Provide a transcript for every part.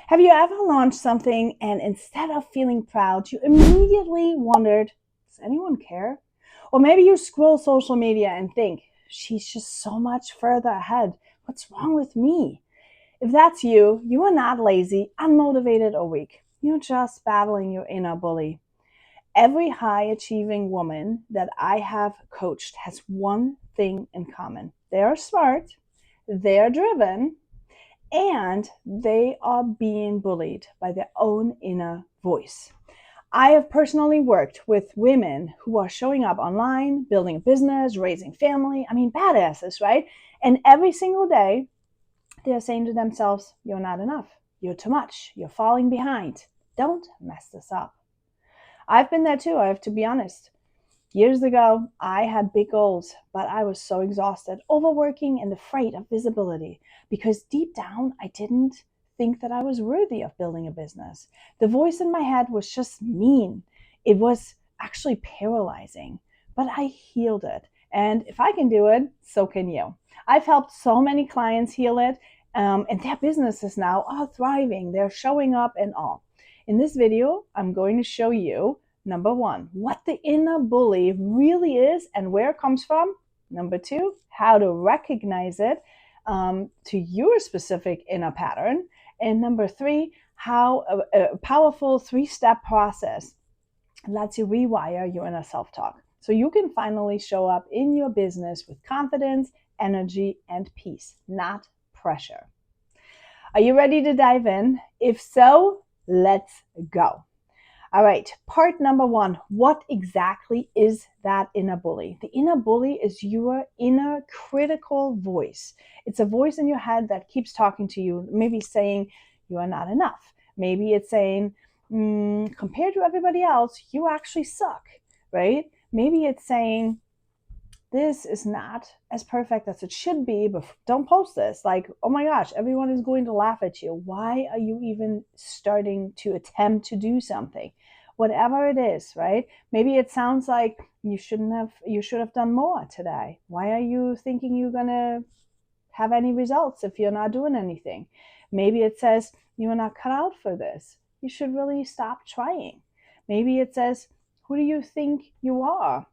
Have you ever launched something and instead of feeling proud, you immediately wondered, does anyone care? Or maybe you scroll social media and think, she's just so much further ahead. What's wrong with me? If that's you, you are not lazy, unmotivated, or weak. You're just battling your inner bully. Every high achieving woman that I have coached has one thing in common. They are smart, they're driven, and they are being bullied by their own inner voice. I have personally worked with women who are showing up online, building a business, raising family. I mean, badasses, right? And every single day, they're saying to themselves, you're not enough. You're too much. You're falling behind. Don't mess this up. I've been there too, I have to be honest. Years ago, I had big goals, but I was so exhausted, overworking, and afraid of visibility because deep down, I didn't think that I was worthy of building a business. The voice in my head was just mean. It was actually paralyzing, but I healed it. And if I can do it, so can you. I've helped so many clients heal it, and their businesses now are thriving. They're showing up and all. In this video, I'm going to show you number one, what the inner bully really is and where it comes from. Number two, how to recognize it to your specific inner pattern. And number three, how a powerful 3-step process lets you rewire your inner self-talk so you can finally show up in your business with confidence, energy, and peace, not pressure. Are you ready to dive in? If so, let's go. All right, part number one, what exactly is that inner bully? The inner bully is your inner critical voice. It's a voice in your head that keeps talking to you, maybe saying you are not enough. Maybe it's saying, compared to everybody else, you actually suck, right? Maybe it's saying, this is not as perfect as it should be, but don't post this. Like, oh my gosh, everyone is going to laugh at you. Why are you even starting to attempt to do something? Whatever it is, right? Maybe it sounds like you should have done more today. Why are you thinking you're gonna have any results if you're not doing anything? Maybe it says you are not cut out for this. You should really stop trying. Maybe it says, who do you think you are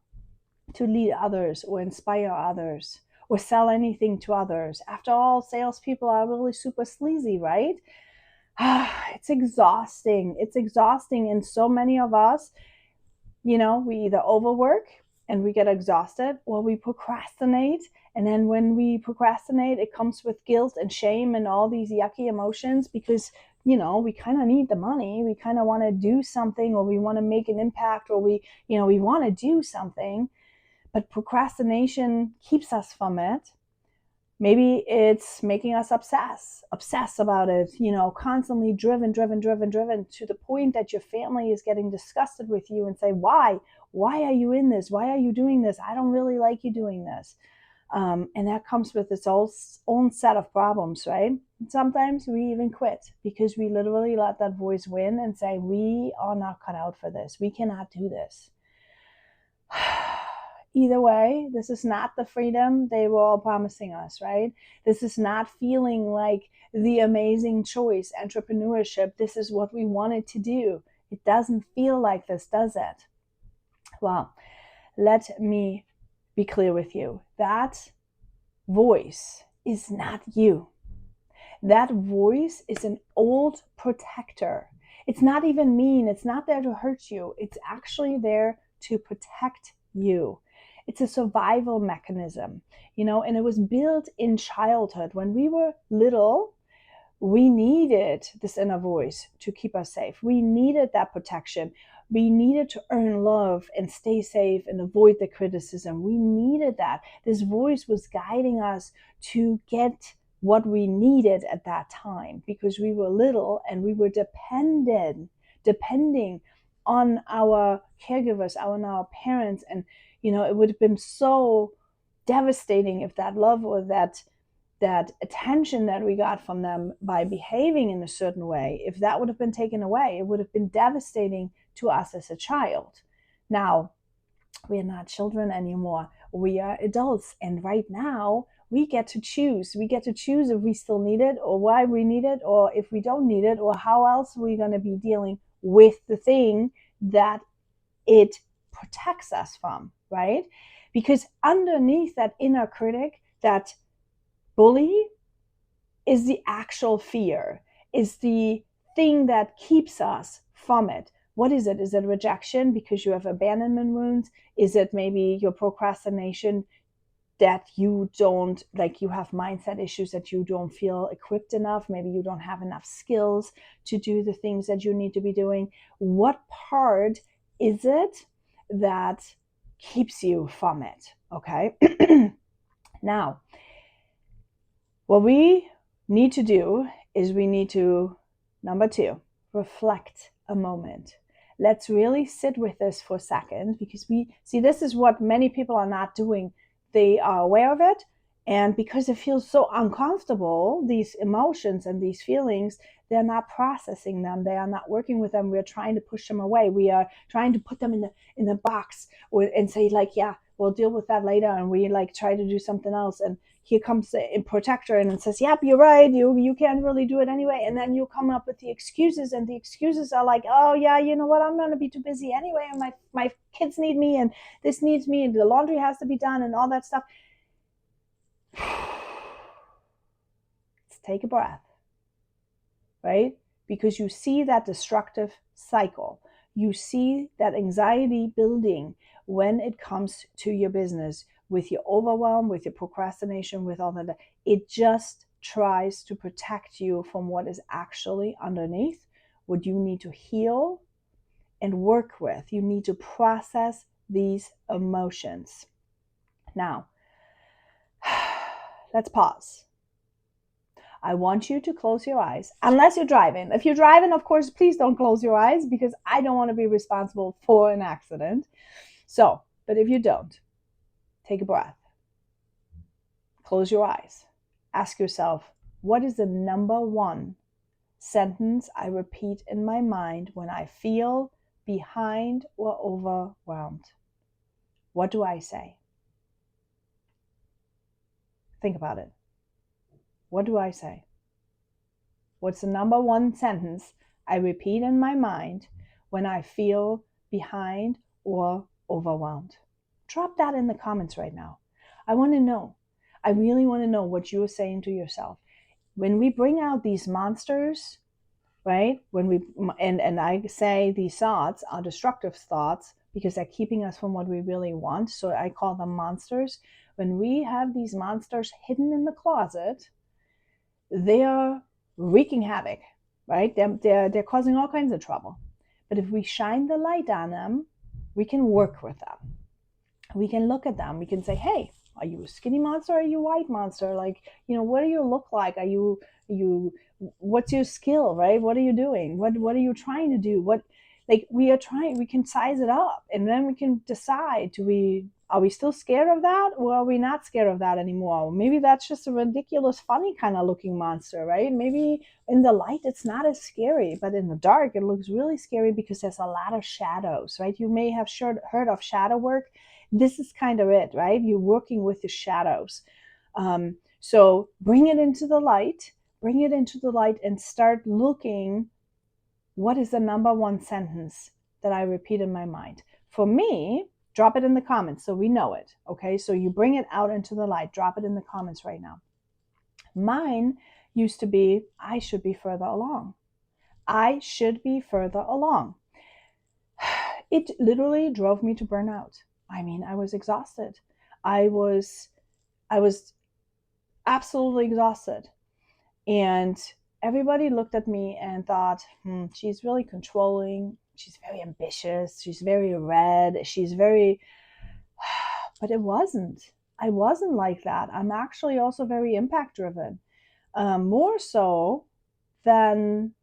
to lead others or inspire others or sell anything to others? After all, salespeople are really super sleazy, right? It's exhausting. It's exhausting. And so many of us, we either overwork and we get exhausted, or we procrastinate. And then when we procrastinate, it comes with guilt and shame and all these yucky emotions because we kind of need the money. We kind of want to do something, or we want to make an impact, or we want to do something. But procrastination keeps us from it. Maybe it's making us obsess about it, constantly driven to the point that your family is getting disgusted with you and say, why are you in this? Why are you doing this? I don't really like you doing this. And that comes with its own set of problems, right? And sometimes we even quit because we literally let that voice win and say, we are not cut out for this. We cannot do this. Either way, this is not the freedom they were all promising us, right? This is not feeling like the amazing choice, entrepreneurship. This is what we wanted to do. It doesn't feel like this, does it? Well, let me be clear with you. That voice is not you. That voice is an old protector. It's not even mean. It's not there to hurt you. It's actually there to protect you. It's a survival mechanism, and it was built in childhood. When we were little, we needed this inner voice to keep us safe. We needed that protection. We needed to earn love and stay safe and avoid the criticism. We needed that. This voice was guiding us to get what we needed at that time because we were little and we were depending on our caregivers, on our parents. And it would have been so devastating if that love or that attention that we got from them by behaving in a certain way, if that would have been taken away, it would have been devastating to us as a child. Now, we are not children anymore. We are adults. And right now, We get to choose. We get to choose if we still need it or why we need it or if we don't need it or how else we're going to be dealing with the thing that it protects us from, right? Because underneath that inner critic, that bully, is the actual fear, is the thing that keeps us from it. What is it? Is it rejection because you have abandonment wounds? Is it maybe your procrastination that you don't, like, you have mindset issues that you don't feel equipped enough? Maybe you don't have enough skills to do the things that you need to be doing. What part is it that keeps you from it? Okay. Now, what we need to do is we need to, number 2, reflect a moment. Let's really sit with this for a second, because we see this is what many people are not doing. They are aware of it, and because it feels so uncomfortable, these emotions and these feelings, they're not processing them. They are not working with them. We're trying to push them away. We are trying to put them in a box and say, like, yeah, we'll deal with that later, and we like try to do something else. And here comes the protector and says, yep, you're right, you can't really do it anyway. And then you come up with the excuses, and the excuses are like, oh yeah, you know what, I'm going to be too busy anyway, and my kids need me, and this needs me, and the laundry has to be done, and all that stuff. Let's take a breath, right? Because you see that destructive cycle. You see that anxiety building when it comes to your business, with your overwhelm, with your procrastination, with all that. It just tries to protect you from what is actually underneath, what you need to heal and work with. You need to process these emotions. Now, let's pause. I want you to close your eyes, unless you're driving. If you're driving, of course, please don't close your eyes, because I don't want to be responsible for an accident. So, but if you don't, take a breath. Close your eyes. Ask yourself, what is the number 1 sentence I repeat in my mind when I feel behind or overwhelmed? What do I say? Think about it. What do I say? What's the number 1 sentence I repeat in my mind when I feel behind or overwhelmed? Drop that in the comments right now. I want to know. I really want to know what you're saying to yourself. When we bring out these monsters, right? And I say these thoughts are destructive thoughts because they're keeping us from what we really want. So I call them monsters. When we have these monsters hidden in the closet, they are wreaking havoc, right? They're causing all kinds of trouble. But if we shine the light on them, we can work with them. We can look at them. We can say, hey, are you a skinny monster? Or are you a white monster? Like, what do you look like? Are you, what's your skill, right? What are you doing? What are you trying to do? We can size it up, and then we can decide, are we still scared of that, or are we not scared of that anymore? Maybe that's just a ridiculous, funny kind of looking monster, right? Maybe in the light it's not as scary, but in the dark it looks really scary because there's a lot of shadows, right? You may have heard of shadow work. This is kind of it, right? You're working with the shadows. So bring it into the light, and start looking, what is the number 1 sentence that I repeat in my mind? For me, drop it in the comments so we know it. Okay, so you bring it out into the light, drop it in the comments right now. Mine used to be, I should be further along. I should be further along. It literally drove me to burnout. I mean, I was exhausted. I was absolutely exhausted. And everybody looked at me and thought, she's really controlling. She's very ambitious. She's very red. She's very, but it wasn't. I wasn't like that. I'm actually also very impact driven, more so than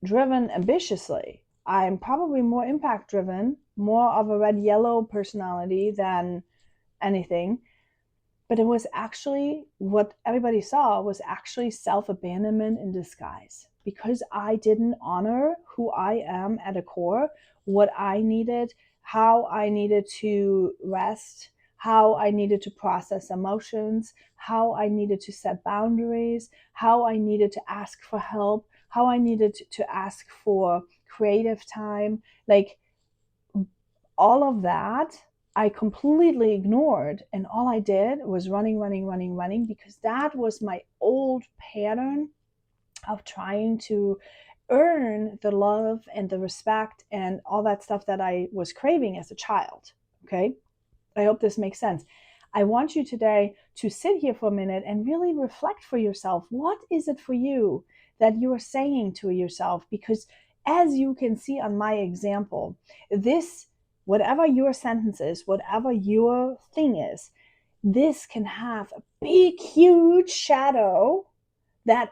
driven ambitiously. I'm probably more impact driven, more of a red yellow personality than anything. But it was actually, what everybody saw was actually self-abandonment in disguise, because I didn't honor who I am at a core, what I needed, how I needed to rest, how I needed to process emotions, how I needed to set boundaries, how I needed to ask for help, how I needed to ask for creative time. Like all of that, I completely ignored. And all I did was running, because that was my old pattern of trying to earn the love and the respect and all that stuff that I was craving as a child. Okay. I hope this makes sense. I want you today to sit here for a minute and really reflect for yourself. What is it for you that you are saying to yourself? Because as you can see on my example, this, whatever your sentence is, whatever your thing is, this can have a big, huge shadow that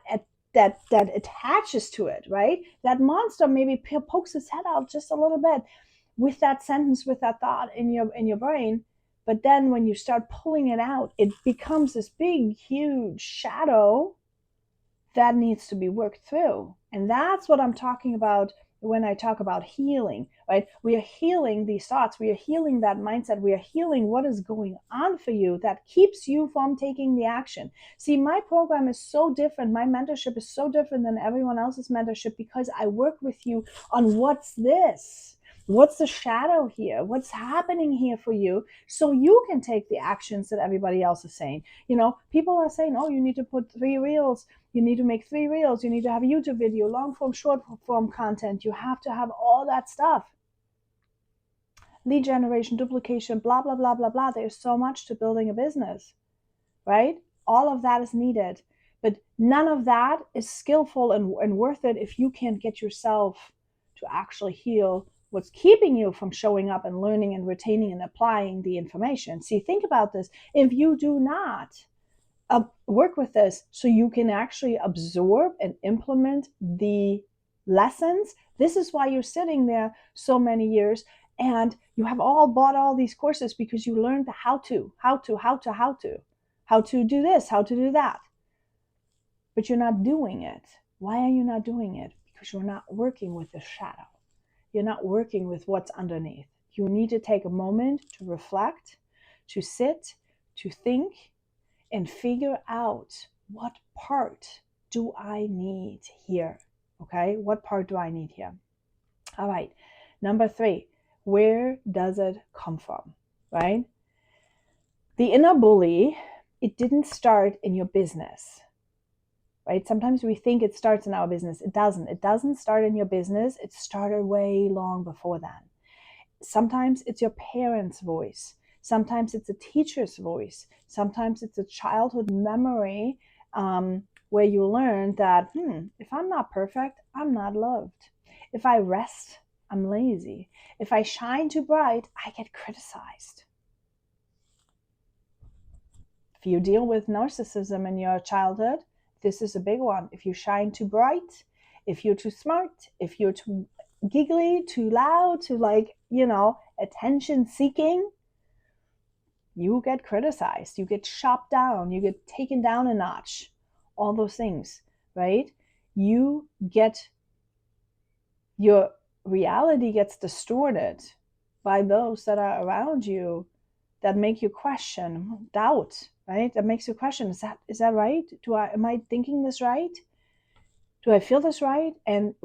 that attaches to it, right? That monster maybe pokes its head out just a little bit with that sentence, with that thought in your brain. But then when you start pulling it out, it becomes this big, huge shadow that needs to be worked through. And that's what I'm talking about when I talk about healing, right? We are healing these thoughts. We are healing that mindset. We are healing what is going on for you that keeps you from taking the action. See, my program is so different. My mentorship is so different than everyone else's mentorship because I work with you on what's this. What's the shadow here? What's happening here for you so you can take the actions that everybody else is saying? You know, people are saying, oh, you need to put 3 reels, you need to make 3 reels, you need to have a YouTube video, long form, short form content, you have to have all that stuff. Lead generation, duplication, blah, blah, blah, blah, blah. There's so much to building a business, right? All of that is needed. But none of that is skillful and worth it if you can't get yourself to actually heal what's keeping you from showing up and learning and retaining and applying the information. See, think about this. If you do not work with this so you can actually absorb and implement the lessons, this is why you're sitting there so many years and you have all bought all these courses because you learned the how to do this, how to do that. But you're not doing it. Why are you not doing it? Because you're not working with the shadow. You're not working with what's underneath. You need to take a moment to reflect, to sit, to think, and figure out what part do I need here? Okay, what part do I need here? All right, number 3, where does it come from, right? The inner bully, it didn't start in your business, right? Sometimes we think it starts in our business. It doesn't. It doesn't start in your business. It started way long before that. Sometimes it's your parents' voice. Sometimes it's a teacher's voice. Sometimes it's a childhood memory where you learn that, if I'm not perfect, I'm not loved. If I rest, I'm lazy. If I shine too bright, I get criticized. If you deal with narcissism in your childhood, this is a big one. If you shine too bright, if you're too smart, if you're too giggly, too loud, too attention seeking, you get criticized, you get chopped down, you get taken down a notch, all those things, right? Your reality gets distorted by those that are around you that make you question, doubt, right? That makes you question, is that right? Am I thinking this right? Do I feel this right? And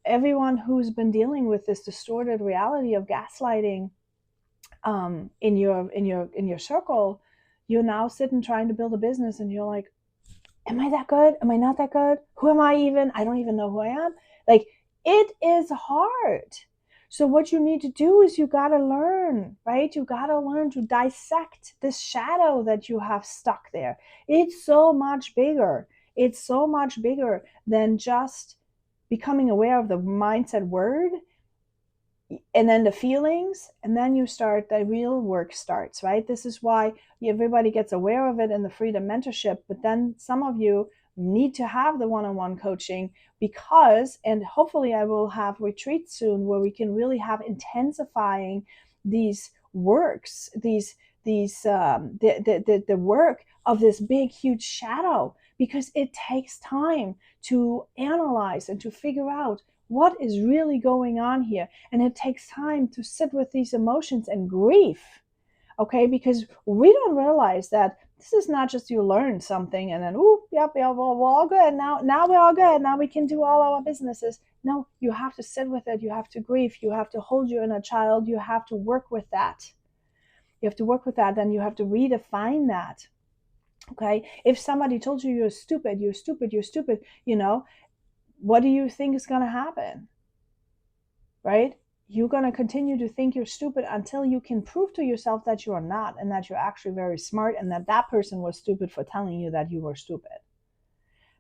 everyone who's been dealing with this distorted reality of gaslighting in your circle, you're now sitting trying to build a business and you're like, am I that good? Am I not that good? Who am I even? I don't even know who I am. Like, it is hard. So what you need to do is you got to learn, right? You got to learn to dissect this shadow that you have stuck there. It's so much bigger. It's so much bigger than just becoming aware of the mindset word and then the feelings, and then the real work starts, right? This is why everybody gets aware of it in the Freedom Mentorship, but then some of you need to have the one-on-one coaching because, and hopefully I will have retreats soon where we can really have intensifying these works, the work of this big, huge shadow, because it takes time to analyze and to figure out what is really going on here. And it takes time to sit with these emotions and grief Okay, because we don't realize that this is not just you learn something and then, oh, yep, yeah, well, we're all good. Now we're all good. Now we can do all our businesses. No, you have to sit with it. You have to grieve. You have to hold your inner child. You have to work with that. You have to work with that. Then you have to redefine that. Okay. If somebody told you you're stupid, you're stupid, you're stupid, what do you think is going to happen? Right? You're going to continue to think you're stupid until you can prove to yourself that you are not, and that you're actually very smart, and that person was stupid for telling you that you were stupid.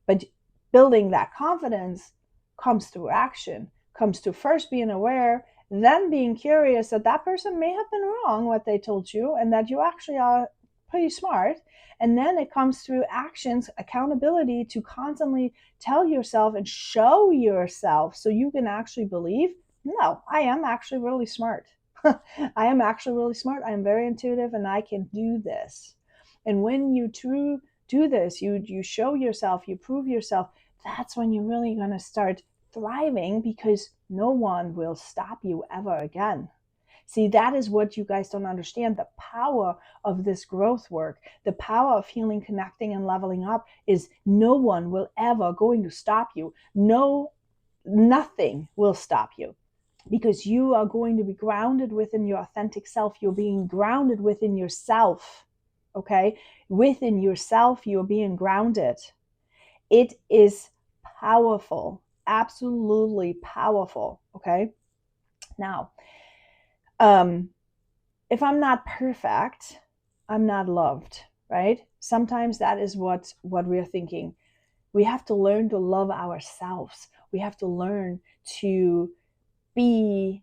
But building that confidence comes through action, comes to first being aware, then being curious that person may have been wrong what they told you, and that you actually are pretty smart. And then it comes through actions, accountability, to constantly tell yourself and show yourself so you can actually believe, no, I am actually really smart. I am actually really smart. I am very intuitive and I can do this. And when you do this, you show yourself, you prove yourself, that's when you're really going to start thriving, because no one will stop you ever again. See, that is what you guys don't understand. The power of this growth work, the power of healing, connecting, and leveling up is no one will ever going to stop you. No, nothing will stop you, because you are going to be grounded within your authentic self. You're being grounded within yourself. Okay? Within yourself, you're being grounded. It is powerful, absolutely powerful. Okay? Now, if I'm not perfect, I'm not loved, right? Sometimes that is what we're thinking. We have to learn to love ourselves. We have to learn to be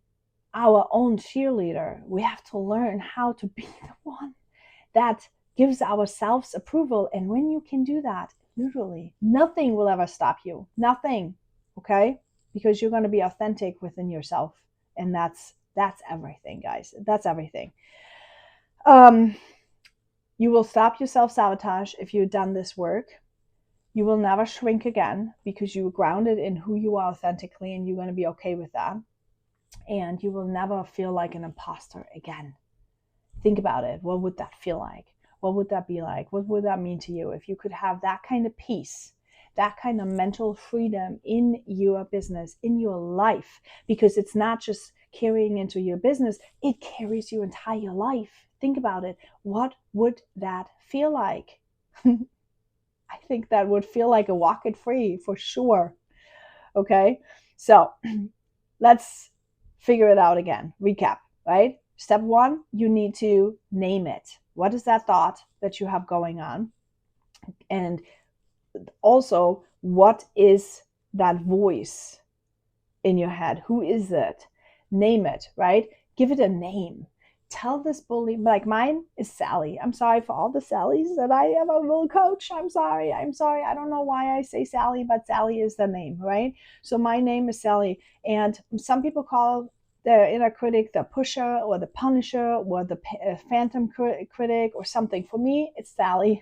our own cheerleader. We have to learn how to be the one that gives ourselves approval. And when you can do that, literally nothing will ever stop you. Nothing. Okay? Because you're going to be authentic within yourself. And that's everything, guys. That's everything. You will stop your self-sabotage if you've done this work. You will never shrink again, because you're grounded in who you are authentically, and you're going to be okay with that. And you will never feel like an imposter again. Think about it. What would that feel like? What would that be like? What would that mean to you if you could have that kind of peace, that kind of mental freedom in your business, in your life? Because it's not just carrying into your business, it carries your entire life. Think about it. What would that feel like? I think that would feel like a walk it free for sure. Okay, so let's figure it out again. Recap, right? Step one, you need to name it. What is that thought that you have going on? And also, what is that voice in your head? Who is it? Name it, right? Give it a name. Tell this bully, like mine is Sally. I'm sorry for all the Sallys that I ever will coach. I'm sorry. I don't know why I say Sally, but Sally is the name, right? So my name is Sally. And some people call the inner critic the pusher or the punisher or the phantom critic or something. For me, it's Sally.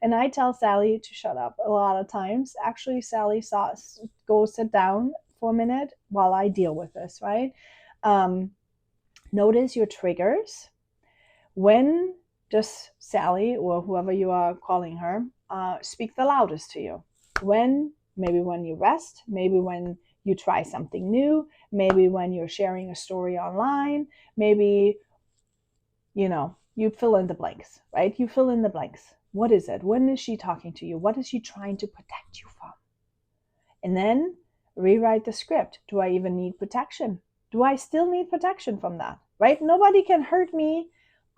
And I tell Sally to shut up a lot of times. Actually, Sally go sit down for a minute while I deal with this, right? Notice your triggers. When does Sally, or whoever you are calling her, speak the loudest to you? Maybe when you rest, maybe when you try something new, maybe when you're sharing a story online, maybe, you fill in the blanks, right? You fill in the blanks. What is it? When is she talking to you? What is she trying to protect you from? And then rewrite the script. Do I even need protection? Do I still need protection from that? Right? Nobody can hurt me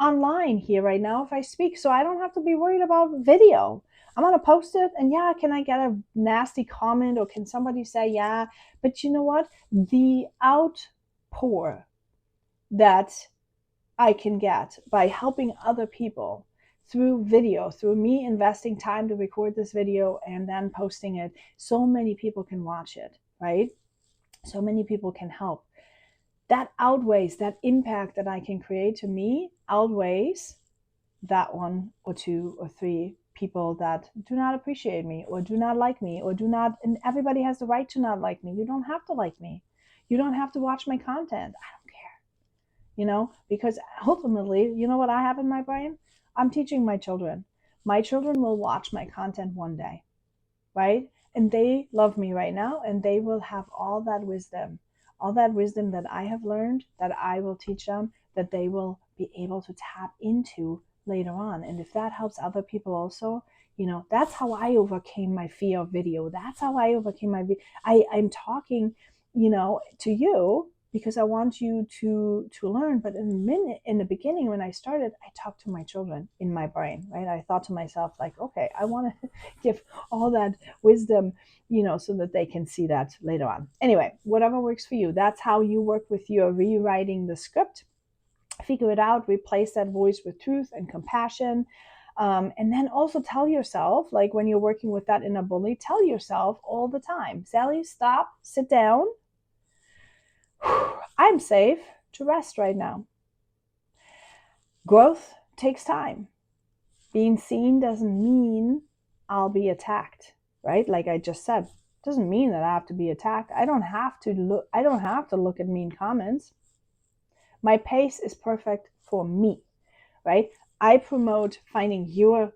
online here right now if I speak, so I don't have to be worried about video. I'm going to post it, and yeah, can I get a nasty comment, or can somebody say, yeah, but you know what? The outpour that I can get by helping other people through video, through me investing time to record this video and then posting it, so many people can watch it, right? So many people can help. That outweighs, that impact that I can create to me outweighs that one or two or three people that do not appreciate me or do not like me or do not, and everybody has the right to not like me. You don't have to like me. You don't have to watch my content. I don't care. because ultimately, you know what I have in my brain? I'm teaching my children. My children will watch my content one day, right? And they love me right now, and they will have all that wisdom that I have learned, that I will teach them, that they will be able to tap into later on. And if that helps other people also, that's how I overcame my fear of video. That's how I overcame I'm talking, to you because I want you to learn. But in the beginning, when I started, I talked to my children in my brain, right? I thought to myself, like, okay, I want to give all that wisdom, so that they can see that later on. Anyway, whatever works for you. That's how you work with your rewriting the script. Figure it out, replace that voice with truth and compassion. And then also tell yourself, like when you're working with that inner bully, tell yourself all the time, Sally, stop, sit down. I'm safe to rest right now. Growth takes time. Being seen doesn't mean I'll be attacked, right? Like I just said, doesn't mean that I have to be attacked. I don't have to look at mean comments. My pace is perfect for me, right? I promote finding your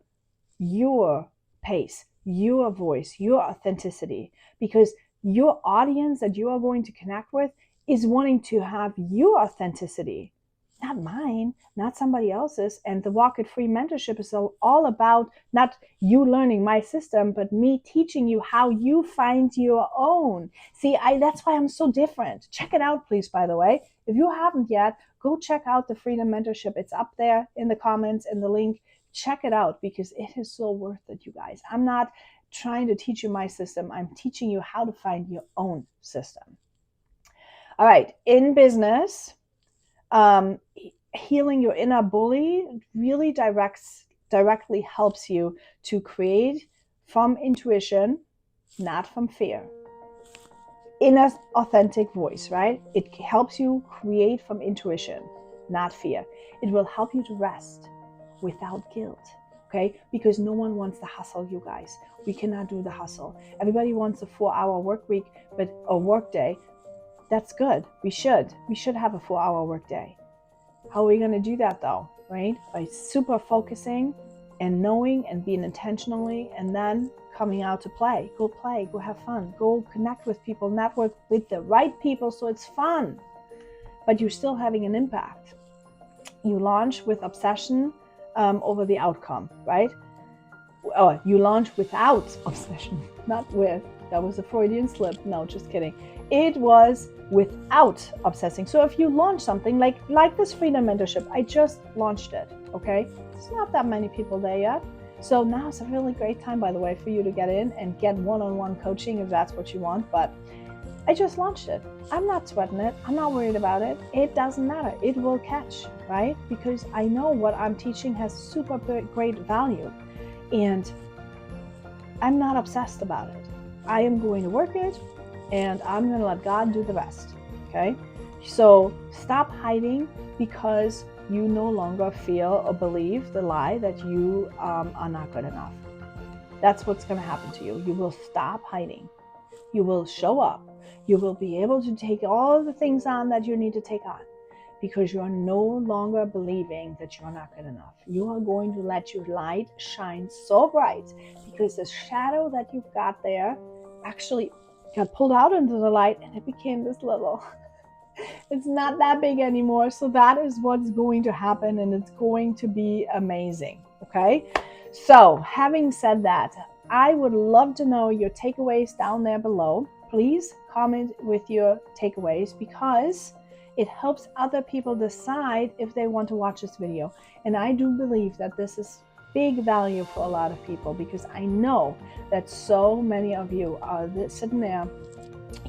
pace, your voice, your authenticity, because your audience that you are going to connect with is wanting to have your authenticity, not mine, not somebody else's. And the Walk It Free mentorship is all about not you learning my system, but me teaching you how you find your own. See, that's why I'm so different. Check it out, please, by the way. If you haven't yet, go check out the Freedom Mentorship. It's up there in the comments in the link. Check it out because it is so worth it, you guys. I'm not trying to teach you my system. I'm teaching you how to find your own system. All right, in business, healing your inner bully really directly helps you to create from intuition, not from fear. Inner authentic voice, right? It helps you create from intuition, not fear. It will help you to rest without guilt, okay? Because no one wants the hustle, you guys. We cannot do the hustle. Everybody wants a 4-hour work week, but a work day. That's good. We should have a 4-hour work day. How are we going to do that though, right? By super focusing and knowing and being intentionally, and then coming out to play, go have fun, go connect with people, network with the right people so it's fun, but you're still having an impact. You launch with obsession over the outcome, right? Oh, you launch without obsession, not with. That was a Freudian slip. No, just kidding. It was without obsessing. So if you launch something like this Freedom Mentorship, I just launched it, okay? There's not that many people there yet. So now it's a really great time, by the way, for you to get in and get one-on-one coaching if that's what you want. But I just launched it. I'm not sweating it. I'm not worried about it. It doesn't matter. It will catch, right? Because I know what I'm teaching has super great value. And I'm not obsessed about it. I am going to work it, and I'm going to let God do the rest, okay? So stop hiding because you no longer feel or believe the lie that you are not good enough. That's what's going to happen to you. You will stop hiding. You will show up. You will be able to take all the things on that you need to take on because you are no longer believing that you are not good enough. You are going to let your light shine so bright because the shadow that you've got there actually got pulled out into the light and it became this little. It's not that big anymore. So that is what's going to happen, and it's going to be amazing. Okay. So having said that, I would love to know your takeaways down there below. Please comment with your takeaways because it helps other people decide if they want to watch this video. And I do believe that this is big value for a lot of people because I know that so many of you are sitting there.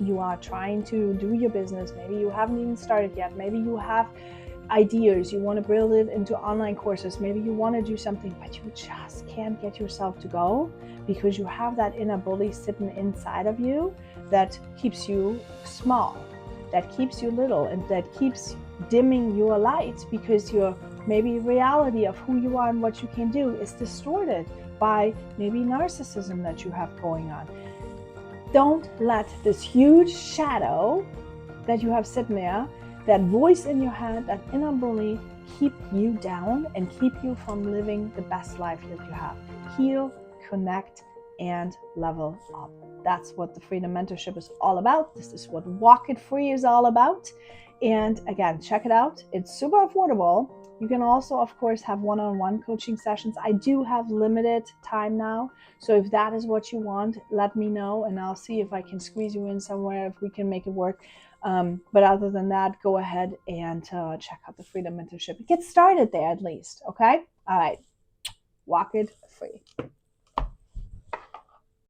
You are trying to do your business. Maybe you haven't even started yet. Maybe you have ideas. You want to build it into online courses. Maybe you want to do something, but you just can't get yourself to go because you have that inner bully sitting inside of you that keeps you small, that keeps you little, and that keeps dimming your light because your maybe reality of who you are and what you can do is distorted by maybe narcissism that you have going on. Don't let this huge shadow that you have sitting there that voice in your head, that inner bully, keep you down and keep you from living the best life that you have. Heal, connect, and level up. That's what the Freedom Mentorship is all about. This is what Walk It Free is all about. And again, check it out. It's super affordable. You can also, of course, have one-on-one coaching sessions. I do have limited time now. So if that is what you want, let me know and I'll see if I can squeeze you in somewhere, if we can make it work. But other than that, go ahead and check out the Freedom Mentorship. Get started there at least, okay? All right. Walk it free.